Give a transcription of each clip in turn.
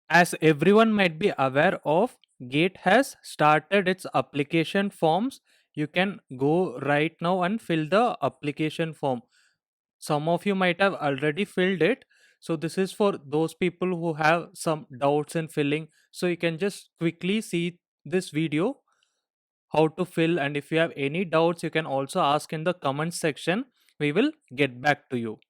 As everyone might be aware of, Gate has started its application forms. You can go right now and fill the application form. Some of you might have already filled it. So this is for those people who have some doubts in filling. So you can just quickly see this video how to fill, and if you have any doubts you can also ask in the comment section. We will get back to you.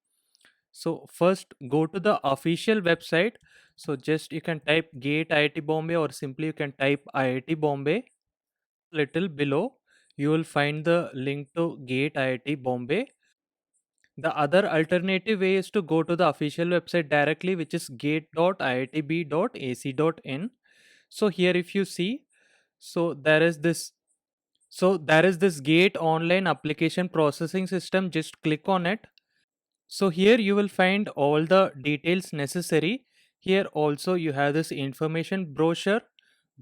So first go to the official website. So just you can type Gate IIT Bombay, or simply you can type IIT Bombay. Little below you will find the link to Gate IIT Bombay. The other alternative way is to go to the official website directly, which is gate.iitb.ac.in. So here if you see, so there is this Gate online application processing system. Just click on it. So here you will find all the details necessary. Here also you have this information brochure,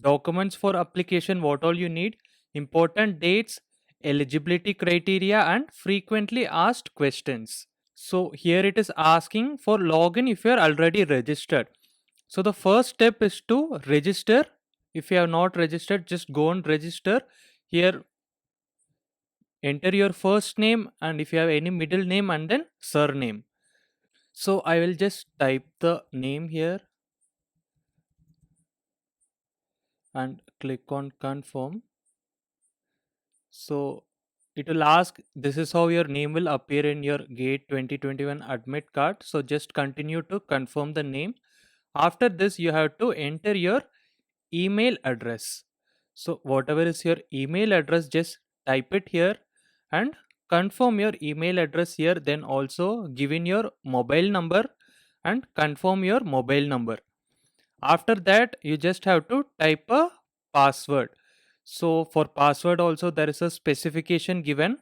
documents for application, what all you need, important dates, eligibility criteria, and frequently asked questions. So here it is asking for login if you are already registered. So the first step is to register. If you have not registered, just go and register. Here enter your first name, and if you have any middle name, and then surname. So I will just type the name here and click on confirm. So it will ask, this is how your name will appear in your Gate 2021 admit card. So just continue to confirm the name. After this, you have to enter your email address. So whatever is your email address, just type it here and confirm your email address here. Then also give in your mobile number and confirm your mobile number. After that, you just have to type a password. So for password also there is a specification given.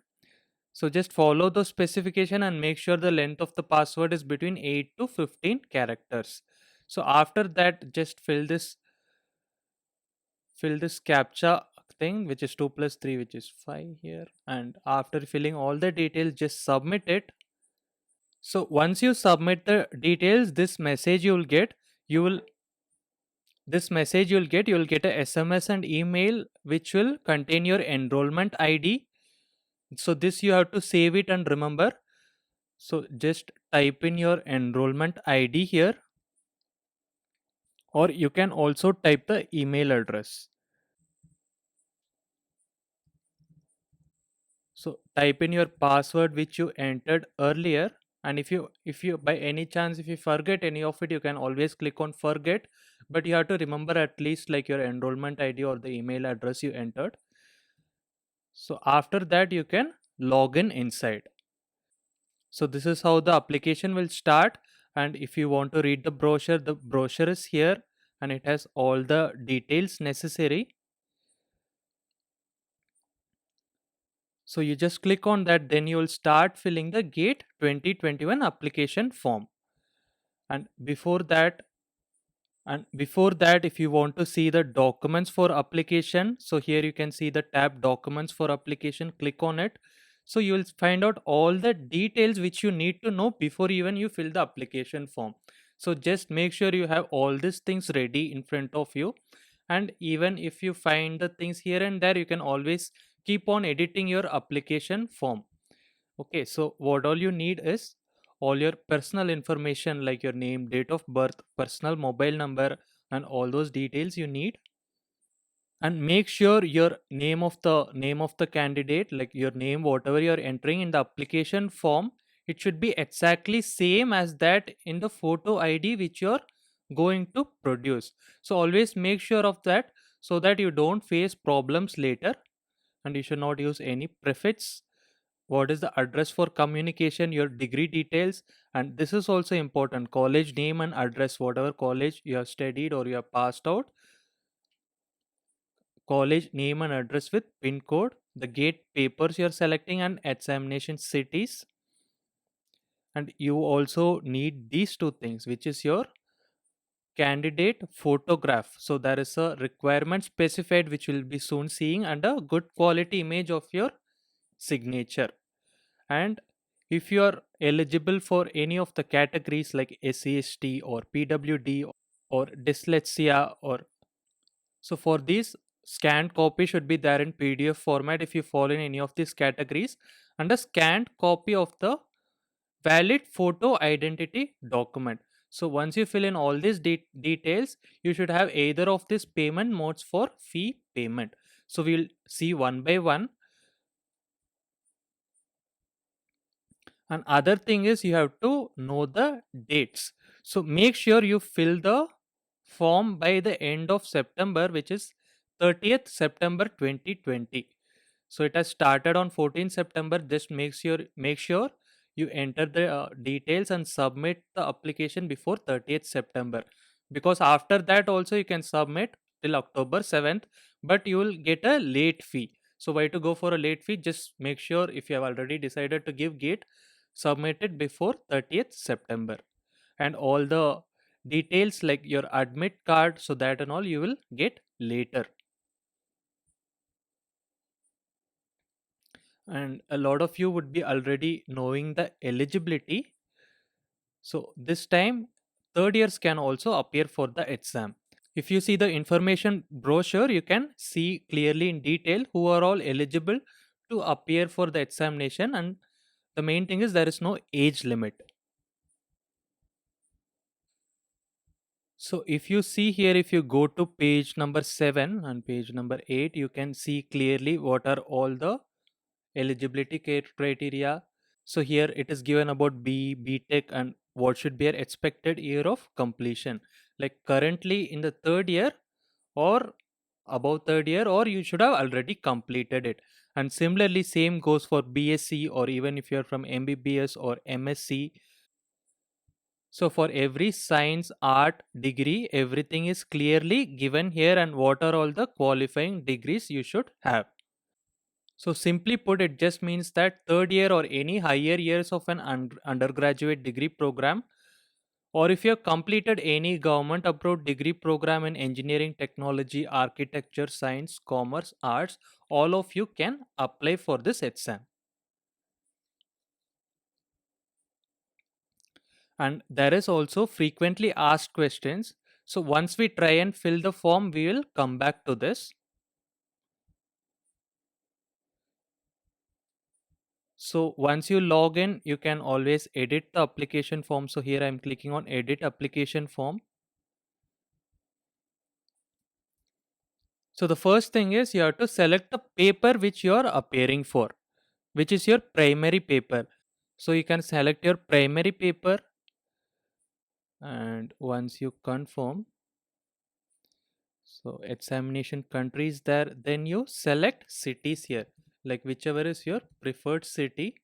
So just follow the specification and make sure the length of the password is between 8 to 15 characters. So after that, just fill this captcha thing, which is 2 plus 3, which is 5 here. And after filling all the details, just submit it. So once you submit the details, you will you'll get a SMS and email which will contain your enrollment ID. So this you have to save it and remember. So just type in your enrollment ID here, or you can also type the email address. So type in your password which you entered earlier, and if you by any chance if you forget any of it, you can always click on forget, but you have to remember at least like your enrollment ID or the email address you entered. So after that you can log in inside. So this is how the application will start. And if you want to read the brochure is here, and it has all the details necessary. So you just click on that, then you will start filling the Gate 2021 application form. And before that, if you want to see the documents for application, so here you can see the tab documents for application, click on it. So you will find out all the details which you need to know before even you fill the application form. So just make sure you have all these things ready in front of you. And even if you find the things here and there, you can always keep on editing your application form. Okay, so what all you need is all your personal information like your name, date of birth, personal mobile number, and all those details you need. And make sure your name of the candidate, like your name, whatever you're entering in the application form, it should be exactly same as that in the photo ID which you're going to produce. So always make sure of that so that you don't face problems later. And you should not use any prefix. What is the address for communication, your degree details, and this is also important, college name and address, whatever college you have studied or you have passed out, college name and address with pin code, the Gate papers you're selecting, and examination cities. And you also need these two things, which is your candidate photograph. So there is a requirement specified which will be soon seeing, and a good quality image of your signature. And if you are eligible for any of the categories like SCST or PWD or dyslexia. Or so for these, scanned copy should be there in PDF format if you fall in any of these categories, and a scanned copy of the valid photo identity document. So once you fill in all these details, you should have either of these payment modes for fee payment. So we'll see one by one. And other thing is you have to know the dates. So make sure you fill the form by the end of September, which is 30th September 2020. So it has started on 14th September. Just make sure you enter the details and submit the application before 30th September. Because after that also you can submit till October 7th, but you will get a late fee. So why to go for a late fee? Just make sure if you have already decided to give gate, submit it before 30th September. And all the details like your admit card, so that and all you will get later. And a lot of you would be already knowing the eligibility. So this time, third years can also appear for the exam. If you see the information brochure, you can see clearly in detail who are all eligible to appear for the examination. And the main thing is there is no age limit. So if you see here, if you go to page number 7 and page number 8, you can see clearly what are all the eligibility criteria. So here it is given about B.Tech and what should be your expected year of completion. Like currently in the third year or above third year, or you should have already completed it. And similarly, same goes for BSc, or even if you're from MBBS or MSc. So for every science art degree, everything is clearly given here, and what are all the qualifying degrees you should have. So simply put, it just means that third year or any higher years of an undergraduate degree program, or if you have completed any government approved degree program in engineering, technology, architecture, science, commerce, arts, all of you can apply for this exam. And there is also frequently asked questions. So once we try and fill the form, we will come back to this. So once you log in, you can always edit the application form. So here I'm clicking on edit application form. So the first thing is you have to select the paper which you are appearing for, which is your primary paper. So you can select your primary paper, and once you confirm, so examination country is there, then you select cities here, like whichever is your preferred city.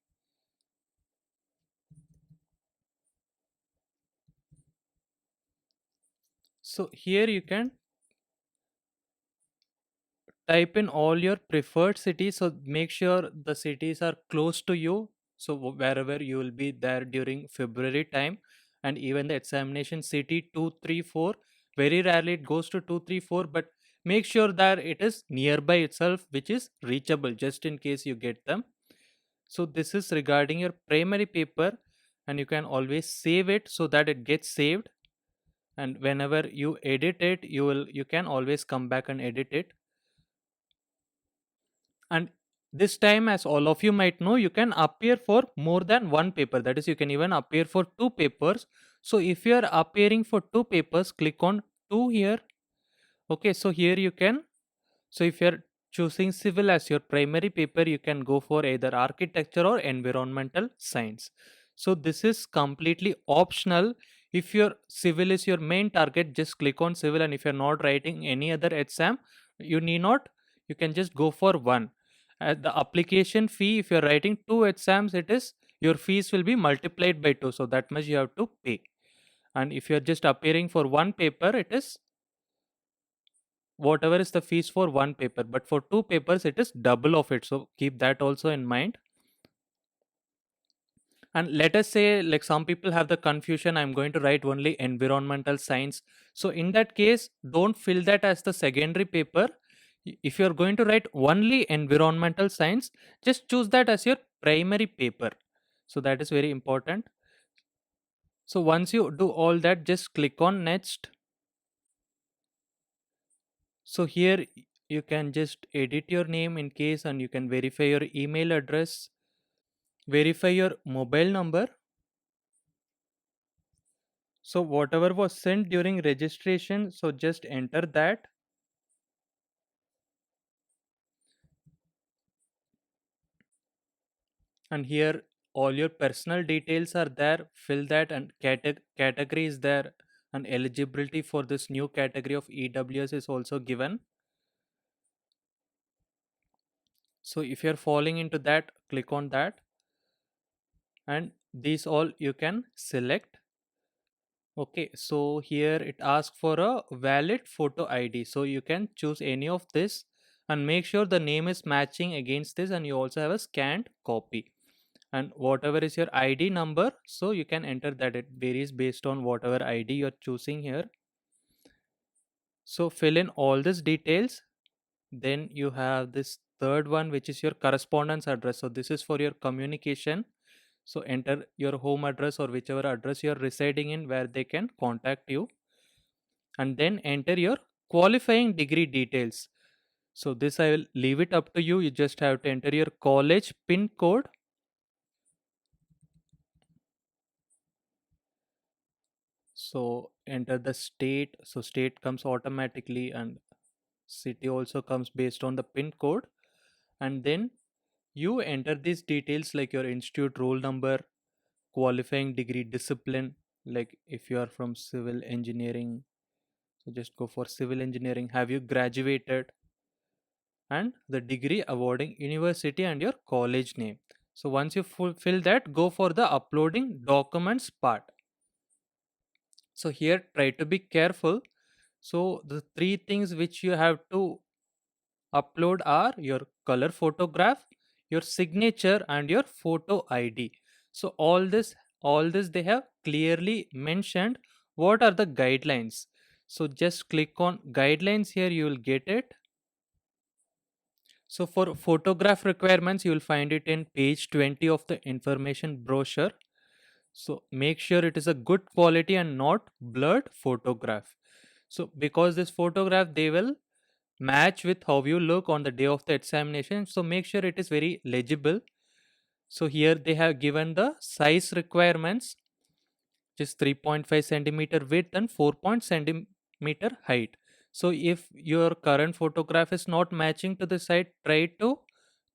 So here you can type in all your preferred cities. So make sure the cities are close to you. So wherever you will be there during February time, and even the examination city 2, 3, 4. Very rarely it goes to 2, 3, 4, but make sure that it is nearby itself, which is reachable just in case you get them. So this is regarding your primary paper, and you can always save it so that it gets saved. And whenever you edit it, you can always come back and edit it. And this time, as all of you might know, you can appear for more than one paper. That is, you can even appear for two papers. So if you are appearing for two papers, click on two here. Okay, so here you can, so if you're choosing civil as your primary paper, you can go for either architecture or environmental science. So this is completely optional. If your civil is your main target, just click on civil, and if you're not writing any other exam, you need not, you can just go for one. The application fee, if you're writing two exams, it is your fees will be multiplied by two, so that much you have to pay. And if you're just appearing for one paper, it is whatever is the fees for one paper, but for two papers it is double of it, so keep that also in mind. And let us say, like, some people have the confusion, I'm going to write only environmental science. So in that case, don't fill that as the secondary paper. If you're going to write only environmental science, just choose that as your primary paper. So that is very important. So once you do all that, just click on next. So here you can just edit your name in case, and you can verify your email address, verify your mobile number. So whatever was sent during registration, so just enter that. And here all your personal details are there, fill that, and category is there, and eligibility for this new category of EWS is also given. So if you're falling into that, click on that, and these all you can select. Okay, so here it asks for a valid photo ID. So you can choose any of this and make sure the name is matching against this, and you also have a scanned copy. And whatever is your ID number, so you can enter that. It varies based on whatever ID you're choosing here. So fill in all these details. Then you have this third one, which is your correspondence address. So this is for your communication. So enter your home address or whichever address you're residing in where they can contact you, and then enter your qualifying degree details. So this I will leave it up to you. You just have to enter your college pin code. So enter the state. So state comes automatically, and city also comes based on the pin code. And then you enter these details like your institute roll number, qualifying degree discipline, like if you are from civil engineering, so just go for civil engineering, have you graduated, and the degree awarding university and your college name. So once you fulfill that, go for the uploading documents part. So here try to be careful. So the three things which you have to upload are your color photograph, your signature, and your photo ID. So all this they have clearly mentioned what are the guidelines. So just click on guidelines here, you will get it. So for photograph requirements, you will find it in page 20 of the information brochure. So make sure it is a good quality and not blurred photograph. So because this photograph they will match with how you look on the day of the examination. So make sure it is very legible. So here they have given the size requirements, which is 3.5 centimeter width and 4 centimeter height. So if your current photograph is not matching to the site, try to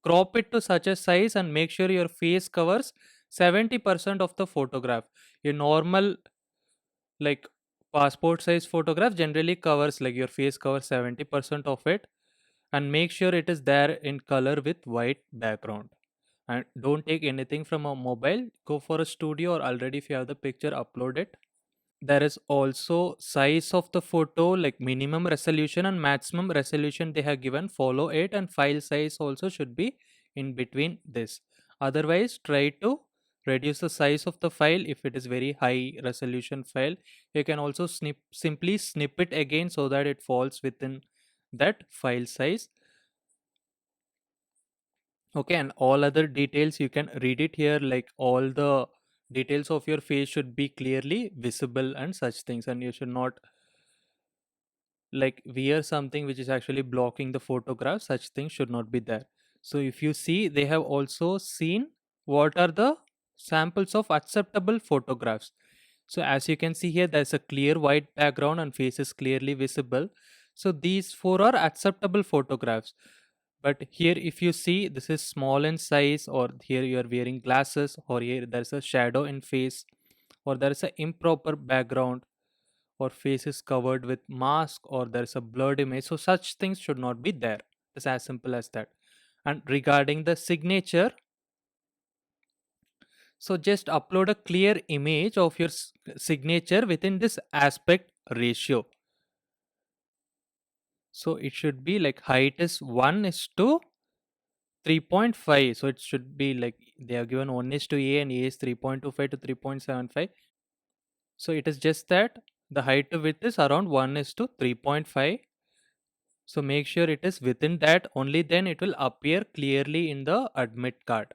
crop it to such a size and make sure your face covers 70% of the photograph. A normal like passport size photograph generally covers like your face covers 70% of it, and make sure it is there in color with white background. And don't take anything from a mobile, go for a studio, or already if you have the picture, upload it. There is also size of the photo like minimum resolution and maximum resolution they have given, follow it, and file size also should be in between this. Otherwise try to reduce the size of the file. If it is very high resolution file, you can also simply snip it again so that it falls within that file size. Okay, and all other details you can read it here, like all the details of your face should be clearly visible and such things, and you should not like wear something which is actually blocking the photograph. Such things should not be there. So if you see, they have also seen what are the samples of acceptable photographs. So as you can see here, there's a clear white background and face is clearly visible. So these four are acceptable photographs. But here if you see, this is small in size, or here you are wearing glasses, or here there's a shadow in face, or there is a improper background, or face is covered with mask, or there's a blurred image. So such things should not be there. It's as simple as that. And regarding the signature, so just upload a clear image of your signature within this aspect ratio. So it should be like height is 1 is to 3.5. So it should be like they have given 1 is to A and A is 3.25 to 3.75. So it is just that the height to width is around 1 is to 3.5. So make sure it is within that, only then it will appear clearly in the admit card.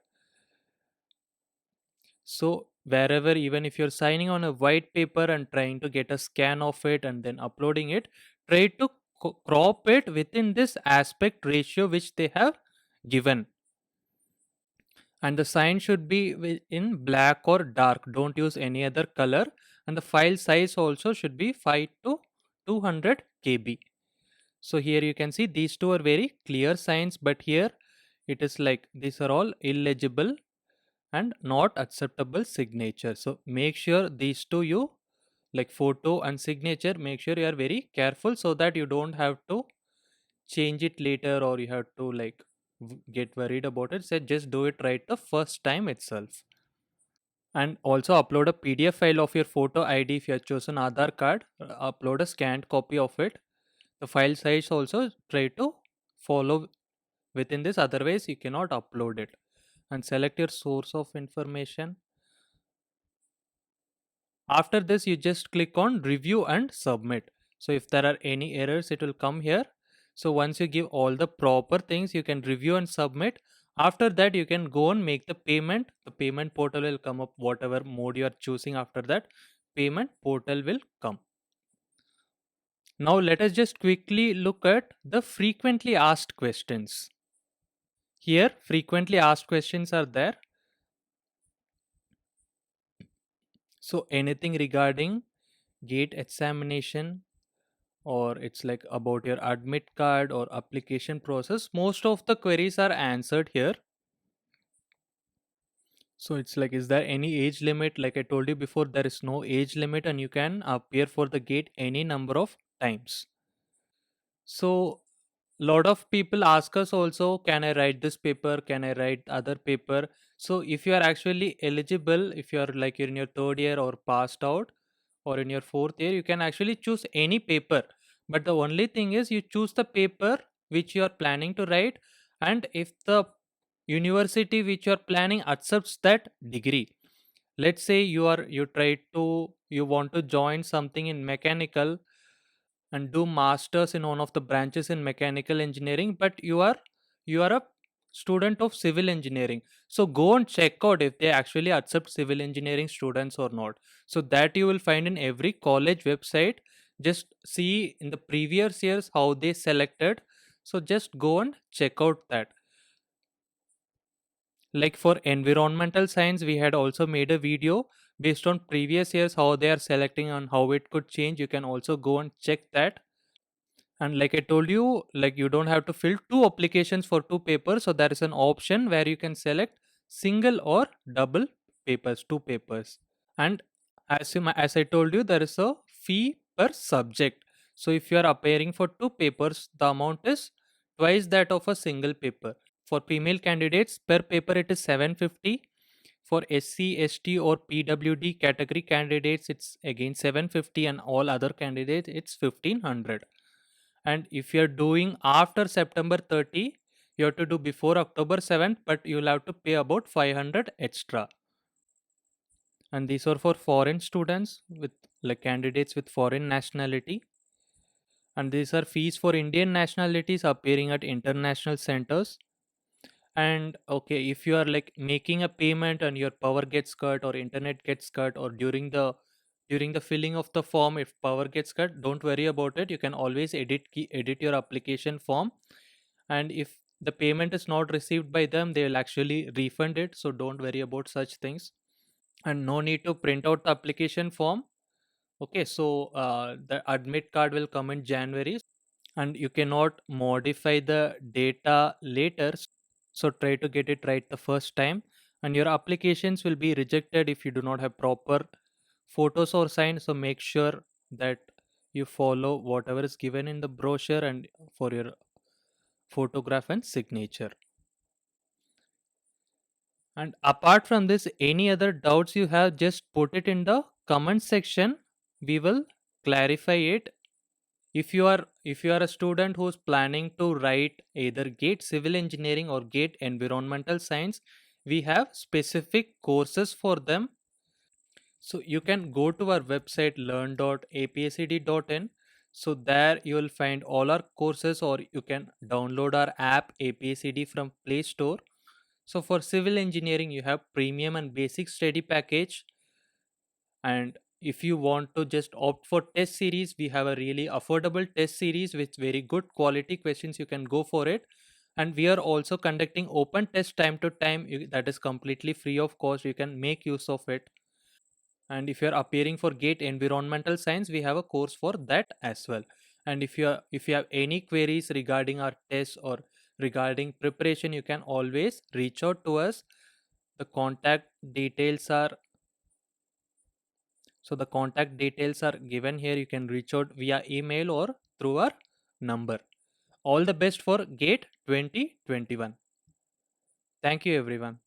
So wherever, even if you're signing on a white paper and trying to get a scan of it and then uploading it, try to crop it within this aspect ratio which they have given. And the sign should be in black or dark, don't use any other color. And the file size also should be 5 to 200 kb. So here you can see these two are very clear signs, but here it is like these are all illegible and not acceptable signature. So make sure these two, you like photo and signature, make sure you are very careful so that you don't have to change it later, or you have to like get worried about it. So just do it right the first time itself. And also upload a PDF file of your photo ID. If you have chosen Aadhaar card, upload a scanned copy of it. The file size also try to follow within this, otherwise you cannot upload it. And select your source of information. After this, you just click on review and submit. So if there are any errors, it will come here. So once you give all the proper things, you can review and submit. After that, you can go and make the payment. The payment portal will come up, whatever mode you are choosing. After that, payment portal will come. Now let us just quickly look at the frequently asked questions. Here, frequently asked questions are there. So anything regarding gate examination, or it's like about your admit card or application process, most of the queries are answered here. So it's like, is there any age limit? Like I told you before, there is no age limit and you can appear for the gate any number of times. So lot of people ask us also, can I write this paper, can I write other paper? So if you are actually eligible, if you are like you're in your third year or passed out, or in your fourth year, you can actually choose any paper. But the only thing is, you choose the paper which you are planning to write, and if the university which you are planning accepts that degree. Let's say you want to join something in mechanical and do masters in one of the branches in mechanical engineering, but you are a student of civil engineering. So go and check out if they actually accept civil engineering students or not. So that you will find in every college website. Just see in the previous years how they selected. So just go and check out that. Like for environmental science, we had also made a video based on previous years how they are selecting and how it could change. You can also go and check that. And like I told you, like you don't have to fill two applications for two papers. So there is an option where you can select single or double papers, two papers. And as I told you, there is a fee per subject. So if you are appearing for two papers, the amount is twice that of a single paper. For female candidates, per paper it is 750. For SC, ST or PWD category candidates, it's again 750, and all other candidates it's 1500. And if you're doing after September 30, you have to do before October 7th, but you'll have to pay about 500 extra. And these are for foreign students with like candidates with foreign nationality. And these are fees for Indian nationalities appearing at international centers. And okay, if you are like making a payment and your power gets cut or internet gets cut, or during the filling of the form if power gets cut, don't worry about it. You can always edit your application form. And if the payment is not received by them, they will actually refund it. So don't worry about such things. And no need to print out the application form. Okay, so the admit card will come in January, and you cannot modify the data later. So try to get it right the first time. And your applications will be rejected if you do not have proper photos or sign. So make sure that you follow whatever is given in the brochure and for your photograph and signature. And apart from this, any other doubts you have, just put it in the comment section. We will clarify it. If you are a student who's planning to write either GATE civil engineering or GATE environmental science, we have specific courses for them. So you can go to our website learn.apscd.in. So there you will find all our courses, or you can download our app APSCD from Play Store. So for civil engineering, you have premium and basic study package. And If you want to just opt for test series, we have a really affordable test series with very good quality questions. You can go for it. And we are also conducting open test time to time. That is completely free of cost. You can make use of it. And if you are appearing for GATE Environmental Science, we have a course for that as well. And if you have any queries regarding our tests or regarding preparation, you can always reach out to us. The contact details are the contact details are given here. You can reach out via email or through our number. All the best for GATE 2021. Thank you, everyone.